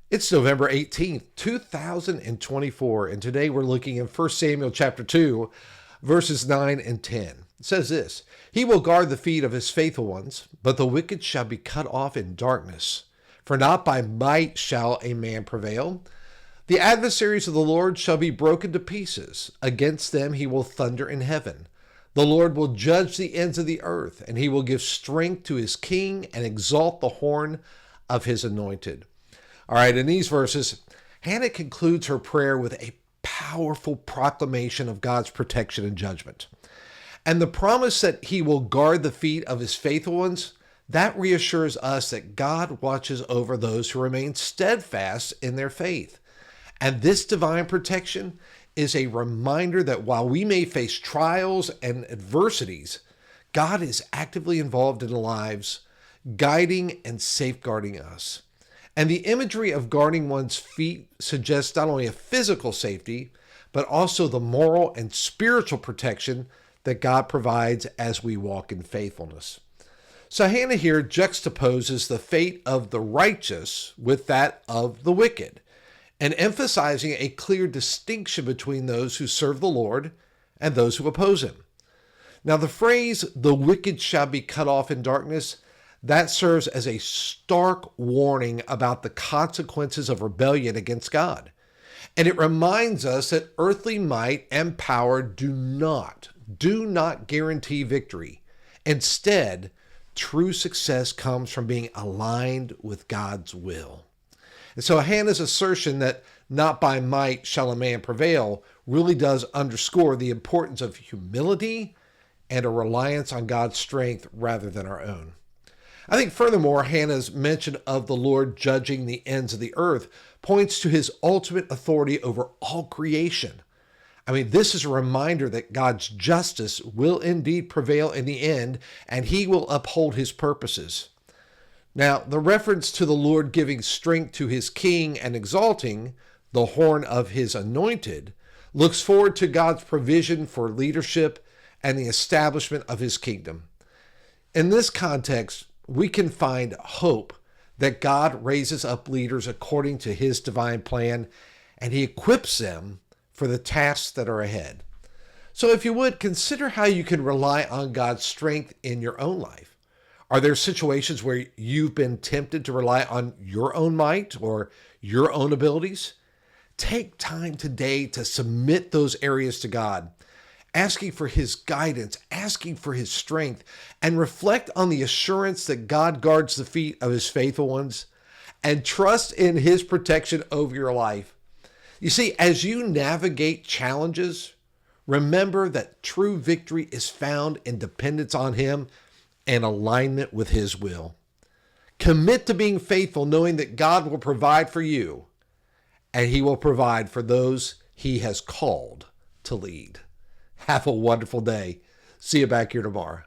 It's November 18th, 2024, and today we're looking in 1 Samuel chapter 2, verses 9 and 10. It says this, "He will guard the feet of his faithful ones, but the wicked shall be cut off in darkness. For not by might shall a man prevail. The adversaries of the Lord shall be broken to pieces. Against them he will thunder in heaven. The Lord will judge the ends of the earth, and he will give strength to his king and exalt the horn of his anointed." All right, in these verses, Hannah concludes her prayer with a powerful proclamation of God's protection and judgment. And the promise that he will guard the feet of his faithful ones, that reassures us that God watches over those who remain steadfast in their faith. And this divine protection is a reminder that while we may face trials and adversities, God is actively involved in our lives, guiding and safeguarding us. And the imagery of guarding one's feet suggests not only a physical safety, but also the moral and spiritual protection that God provides as we walk in faithfulness. So Hannah here juxtaposes the fate of the righteous with that of the wicked, and emphasizing a clear distinction between those who serve the Lord and those who oppose him. Now the phrase, "the wicked shall be cut off in darkness," that serves as a stark warning about the consequences of rebellion against God. And it reminds us that earthly might and power do not guarantee victory. Instead, true success comes from being aligned with God's will. And so Hannah's assertion that not by might shall a man prevail really does underscore the importance of humility and a reliance on God's strength rather than our own. I think furthermore, Hannah's mention of the Lord judging the ends of the earth points to his ultimate authority over all creation. I mean, this is a reminder that God's justice will indeed prevail in the end, and he will uphold his purposes. Now, the reference to the Lord giving strength to his king and exalting the horn of his anointed looks forward to God's provision for leadership and the establishment of his kingdom. In this context, we can find hope that God raises up leaders according to his divine plan, and he equips them for the tasks that are ahead. So if you would, consider how you can rely on God's strength in your own life. Are there situations where you've been tempted to rely on your own might or your own abilities? Take time today to submit those areas to God, asking for his guidance, asking for his strength, and reflect on the assurance that God guards the feet of his faithful ones, and trust in his protection over your life. You see, as you navigate challenges, remember that true victory is found in dependence on him and alignment with his will. Commit to being faithful, knowing that God will provide for you, and he will provide for those he has called to lead. Have a wonderful day. See you back here tomorrow.